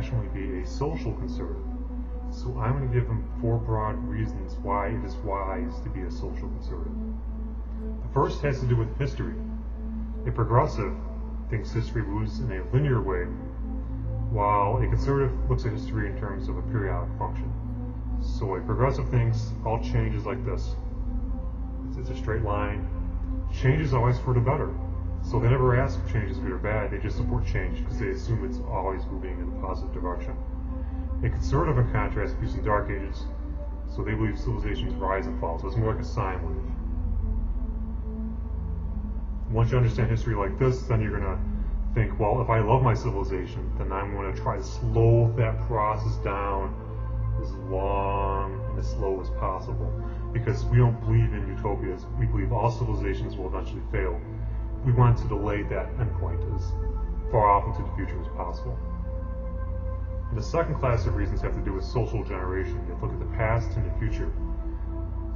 rationally be a social conservative. So I'm going to give him 4 broad reasons why it is wise to be a social conservative. The first has to do with history. A progressive thinks history moves in a linear way, while a conservative looks at history in terms of a periodic function. So a progressive thinks all change is like this. It's a straight line. Change is always for the better. So they never ask if change is good or bad, they just support change because they assume it's always moving in a positive direction. A conservative, in contrast, believes in dark ages, so they believe civilizations rise and fall, so it's more like a sine wave. Once you understand history like this, then you're going to think, well, if I love my civilization, then I'm going to try to slow that process down as long and as slow as possible, because we don't believe in utopias. We believe all civilizations will eventually fail. We want to delay that endpoint as far off into the future as possible. And the second class of reasons have to do with social generation. You look at the past and the future.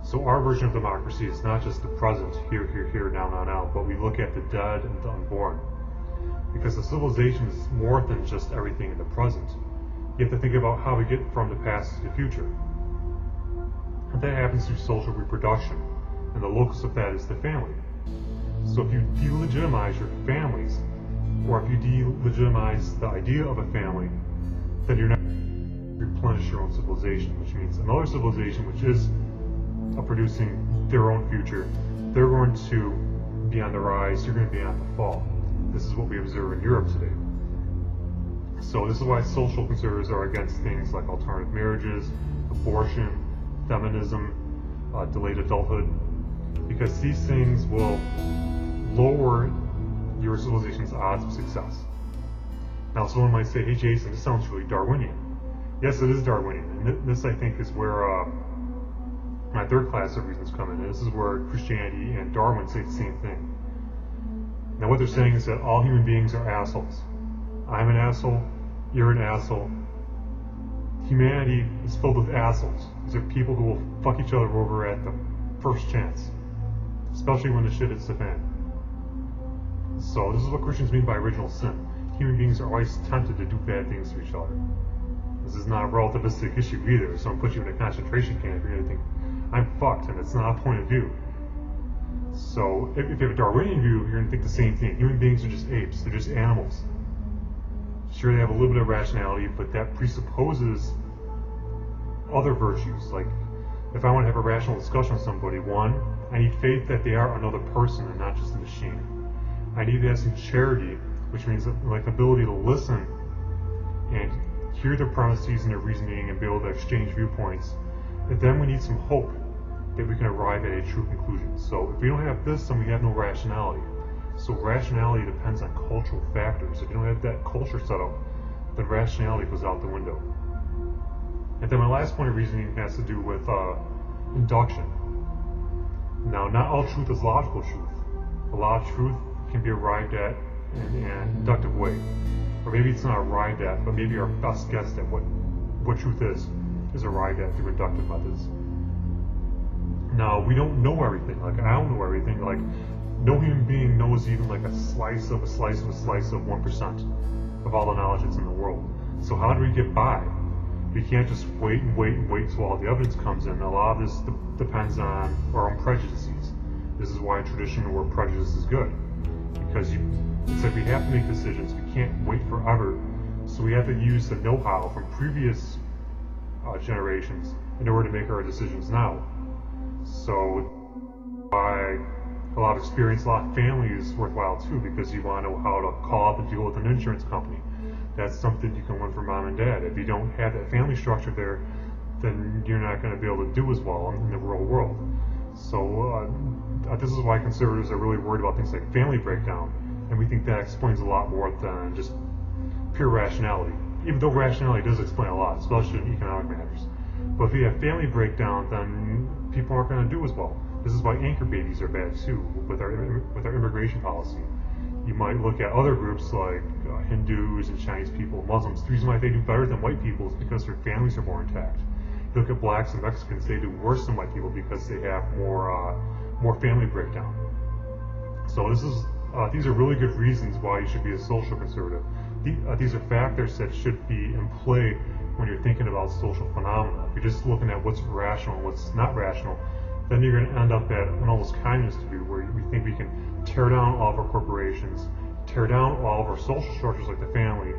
So our version of democracy is not just the present, here, here, here, now, now, now, but we look at the dead and the unborn. Because the civilization is more than just everything in the present. You have to think about how we get from the past to the future. And that happens through social reproduction, and the locus of that is the family. So if you delegitimize your families, or if you delegitimize the idea of a family, then you're not going to replenish your own civilization, which means another civilization which is producing their own future, they're going to be on the rise, you're going to be on the fall. This is what we observe in Europe today. So this is why social conservatives are against things like alternative marriages, abortion, feminism, delayed adulthood, because these things will lower your civilization's odds of success. Now someone might say, hey Jason, this sounds really Darwinian. Yes, it is Darwinian, and this I think is where my third class of reasons come in, and this is where Christianity and Darwin say the same thing. Now what they're saying is that all human beings are assholes. I'm an asshole, you're an asshole. Humanity is filled with assholes. These are people who will fuck each other over at the first chance, especially when the shit hits the fan. So this is what Christians mean by original sin. Human beings are always tempted to do bad things to each other. This is not a relativistic issue either. If someone puts you in a concentration camp, you're going to think, I'm fucked, and it's not a point of view. So if you have a Darwinian view, you're going to think the same thing. Human beings are just apes, they're just animals. Sure, they have a little bit of rationality, but that presupposes other virtues. Like, if I want to have a rational discussion with somebody, one, I need faith that they are another person and not just a machine. I need to have some charity, which means like the ability to listen and hear their premises and their reasoning and be able to exchange viewpoints. And then we need some hope that we can arrive at a true conclusion. So if we don't have this, then we have no rationality. So rationality depends on cultural factors. If you don't have that culture set up, then rationality goes out the window. And then my last point of reasoning has to do with induction. Now, not all truth is logical truth. A lot of truth can be arrived at in an inductive way. Or maybe it's not arrived at, but maybe our best guess at what truth is arrived at through inductive methods. Now, we don't know everything. Like, I don't know everything. Like, no human being knows even like a slice of a slice of a slice of 1% of all the knowledge that's in the world. So how do we get by? We can't just wait and wait and wait till all the evidence comes in. A lot of this depends on our own prejudices. This is why a tradition where prejudice is good. Because it's like we have to make decisions. We can't wait forever. So we have to use the know-how from previous generations in order to make our decisions now. So by a lot of experience, a lot of family is worthwhile too, because you want to know how to call up and deal with an insurance company. That's something you can learn from mom and dad. If you don't have that family structure there, then you're not going to be able to do as well in the real world. So this is why conservatives are really worried about things like family breakdown, and we think that explains a lot more than just pure rationality. Even though rationality does explain a lot, especially in economic matters. But if you have family breakdown, then people aren't going to do as well. This is why anchor babies are bad too, with our immigration policy. You might look at other groups like Hindus and Chinese people, Muslims. The reason why they do better than white people is because their families are more intact. You look at blacks and Mexicans, they do worse than white people because they have more family breakdown. So these are really good reasons why you should be a social conservative. these are factors that should be in play when you're thinking about social phenomena. If you're just looking at what's rational and what's not rational, then you're going to end up at an almost kindness to do, where we think we can tear down all of our corporations, tear down all of our social structures like the family,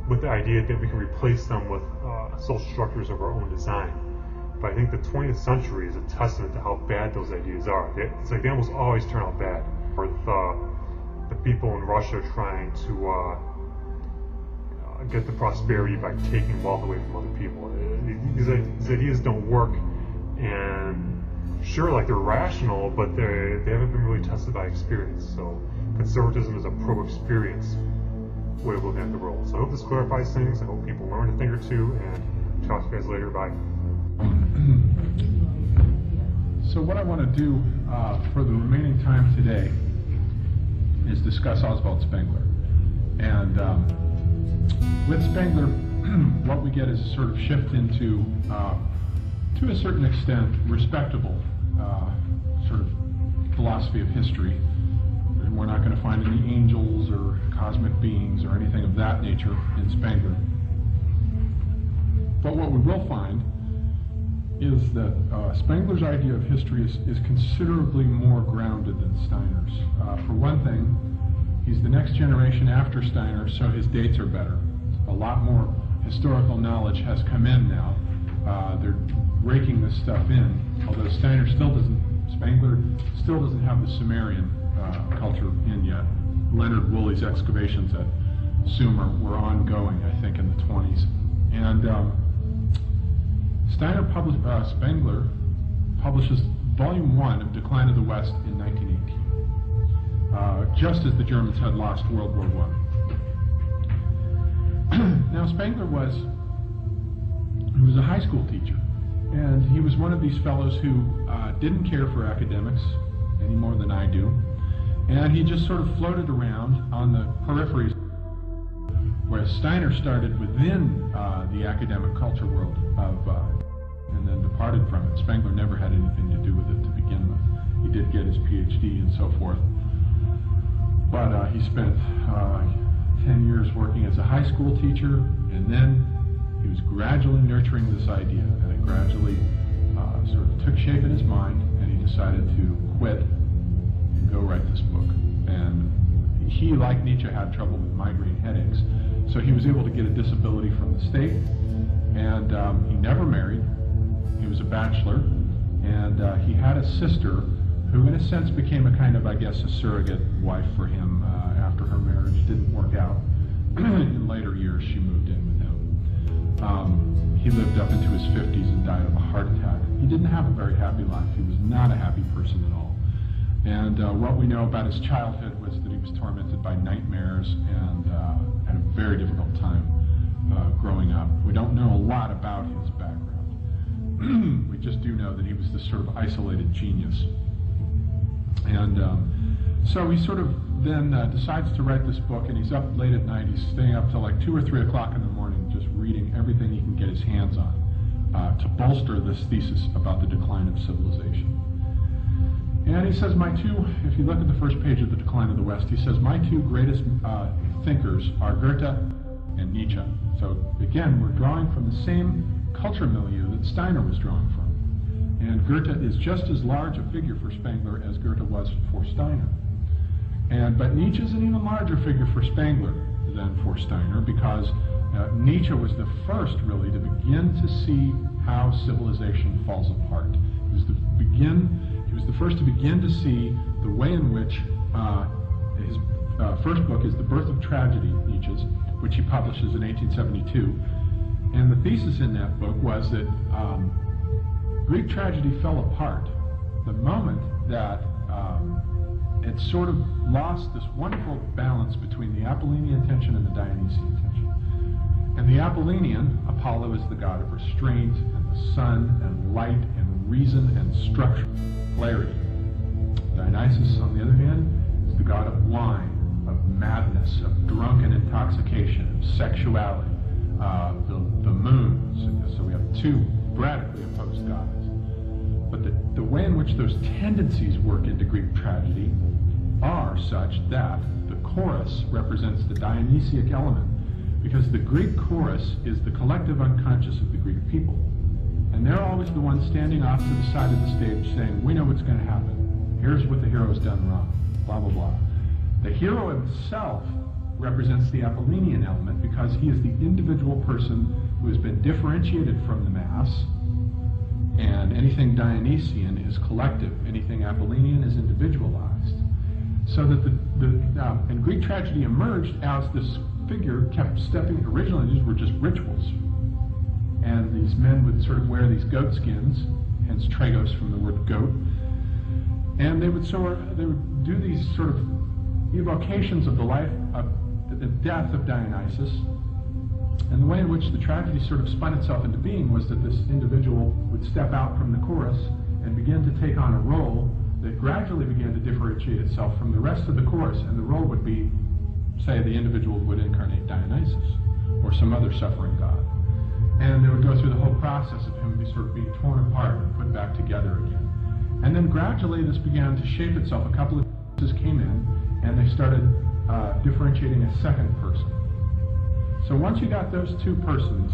with the idea that we can replace them with social structures of our own design. But I think the 20th century is a testament to how bad those ideas are. It's like they almost always turn out bad. With the people in Russia trying to get the prosperity by taking wealth away from other people. These ideas don't work, and sure, like they're rational, but they haven't been really tested by experience. So conservatism is a pro-experience way of looking at the world. So I hope this clarifies things. I hope people learned a thing or two, and talk to you guys later. Bye. So what I want to do for the remaining time today is discuss Oswald Spengler. And with Spengler, what we get is a sort of shift into, to a certain extent, respectable sort of philosophy of history. And we're not going to find any angels or cosmic beings or anything of that nature in Spengler. But what we will find is that Spengler's idea of history is considerably more grounded than Steiner's. For one thing, he's the next generation after Steiner, so his dates are better. A lot more historical knowledge has come in now. They're raking this stuff in, although Spengler still doesn't have the Sumerian culture in yet. Leonard Woolley's excavations at Sumer were ongoing, I think, in the 20s. And Spengler publishes Volume 1 of Decline of the West in 1918, just as the Germans had lost World War I. Now, Spengler was a high school teacher, and he was one of these fellows who didn't care for academics any more than I do, and he just sort of floated around on the peripheries, whereas Steiner started within the academic culture world and then departed from it. Spengler never had anything to do with it to begin with. He did get his PhD and so forth, but he spent 10 years working as a high school teacher, and then he was gradually nurturing this idea, and it gradually sort of took shape in his mind, and he decided to quit and go write this book. And he, like Nietzsche, had trouble with migraine headaches, so he was able to get a disability from the state, and he never married. He was a bachelor, and he had a sister who, in a sense, became a kind of, I guess, a surrogate wife for him after her marriage didn't work out. In later years, she moved in with him. He lived up into his 50s and died of a heart attack. He didn't have a very happy life. He was not a happy person at all. And what we know about his childhood was that he was tormented by nightmares and had a very difficult time growing up. We don't know a lot about his background. We just do know that he was this sort of isolated genius. And so he sort of then decides to write this book, and he's up late at night. He's staying up till like 2 or 3 o'clock in the morning just reading everything he can get his hands on to bolster this thesis about the decline of civilization. And he says, if you look at the first page of The Decline of the West, he says, my two greatest thinkers are Goethe and Nietzsche. So again, we're drawing from the same culture milieu that Steiner was drawing from. And Goethe is just as large a figure for Spengler as Goethe was for Steiner. But Nietzsche is an even larger figure for Spengler than for Steiner, because Nietzsche was the first, really, to begin to see how civilization falls apart. He was the first to begin to see the way in which his first book is The Birth of Tragedy, Nietzsche's, which he publishes in 1872. And the thesis in that book was that Greek tragedy fell apart the moment that it sort of lost this wonderful balance between the Apollonian tension and the Dionysian tension. And the Apollonian, Apollo, is the god of restraint and the sun and light and reason and structure, clarity. Dionysus, on the other hand, is the god of wine, of madness, of drunken intoxication, of sexuality, the moons. So we have two radically opposed gods. But the way in which those tendencies work into Greek tragedy are such that the chorus represents the Dionysiac element, because the Greek chorus is the collective unconscious of the Greek people. And they're always the ones standing off to the side of the stage saying, we know what's going to happen. Here's what the hero's done wrong, blah, blah, blah. The hero himself represents the Apollonian element because he is the individual person who has been differentiated from the mass, and anything Dionysian is collective, anything Apollonian is individualized. So that and Greek tragedy emerged as this figure kept stepping. Originally these were just rituals, and these men would sort of wear these goat skins, hence tragos from the word goat, and they would do these sort of evocations of the life of the death of Dionysus. And the way in which the tragedy sort of spun itself into being was that this individual would step out from the chorus and begin to take on a role that gradually began to differentiate itself from the rest of the chorus, and the role would be, say, the individual would incarnate Dionysus or some other suffering god. And they would go through the whole process of him sort of being torn apart and put back together again. And then gradually this began to shape itself. A couple of pieces came in, and they started differentiating a second person. So once you got those two persons,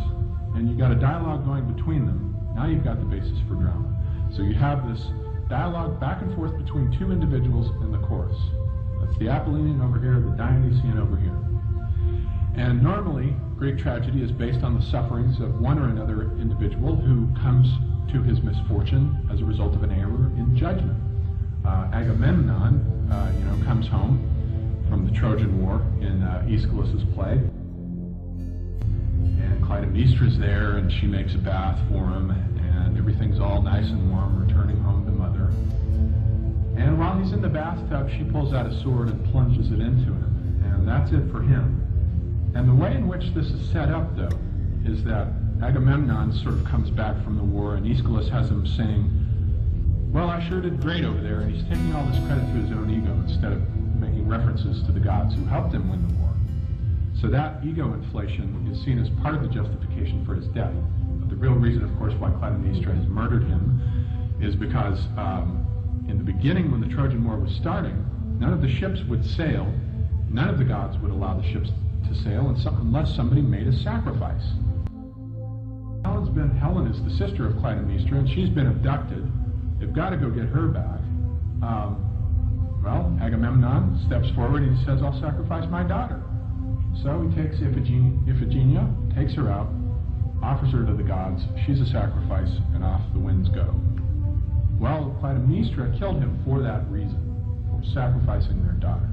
and you got a dialogue going between them, now you've got the basis for drama. So you have this dialogue back and forth between two individuals in the chorus. That's the Apollonian over here, the Dionysian over here. And normally, Greek tragedy is based on the sufferings of one or another individual who comes to his misfortune as a result of an error in judgment. Agamemnon, comes home from the Trojan War in Aeschylus's play. And Clytemnestra's there, and she makes a bath for him, and everything's all nice and warm, returning home to mother. And while he's in the bathtub, she pulls out a sword and plunges it into him, and that's it for him. And the way in which this is set up, though, is that Agamemnon sort of comes back from the war, and Aeschylus has him saying, well, I sure did great over there, and he's taking all this credit to his own ego instead of making references to the gods who helped him win the war. So that ego inflation is seen as part of the justification for his death. But the real reason, of course, why Clytemnestra has murdered him is because in the beginning, when the Trojan War was starting, none of the ships would sail. None of the gods would allow the ships to sail unless somebody made a sacrifice. Helen is the sister of Clytemnestra, and she's been abducted. They've got to go get her back. Well, Agamemnon steps forward and he says, I'll sacrifice my daughter. So he takes Iphigenia, takes her out, offers her to the gods. She's a sacrifice, and off the winds go. Well, Clytemnestra killed him for that reason, for sacrificing their daughter.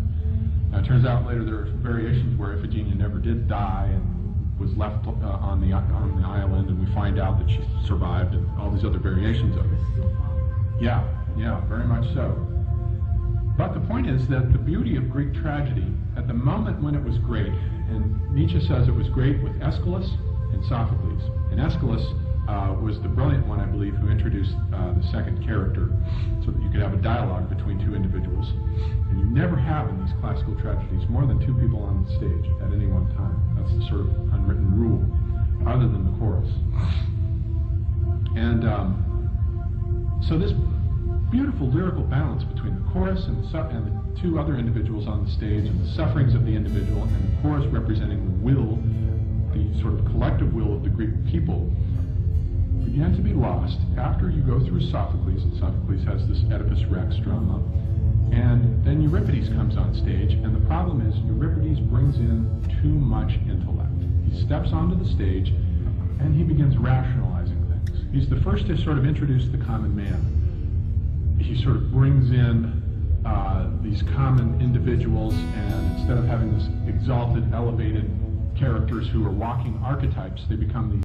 Now, it turns out later there are variations where Iphigenia never did die and was left on the island, and we find out that she survived, and all these other variations of it. Yeah, very much so. But the point is that the beauty of Greek tragedy, at the moment when it was great, and Nietzsche says it was great with Aeschylus and Sophocles. And Aeschylus was the brilliant one, I believe, who introduced the second character so that you could have a dialogue between two individuals. And you never have in these classical tragedies more than two people on the stage at any one time. That's the sort of unwritten rule, other than the chorus. And so this beautiful lyrical balance between the chorus and the two other individuals on the stage, and the sufferings of the individual, and the chorus representing the will, the sort of collective will of the Greek people, began to be lost after you go through Sophocles, and Sophocles has this Oedipus Rex drama, and then Euripides comes on stage, and the problem is Euripides brings in too much intellect. He steps onto the stage, and he begins rationalizing things. He's the first to sort of introduce the common man. He sort of brings in these common individuals, and instead of having this exalted, elevated characters who are walking archetypes, they become these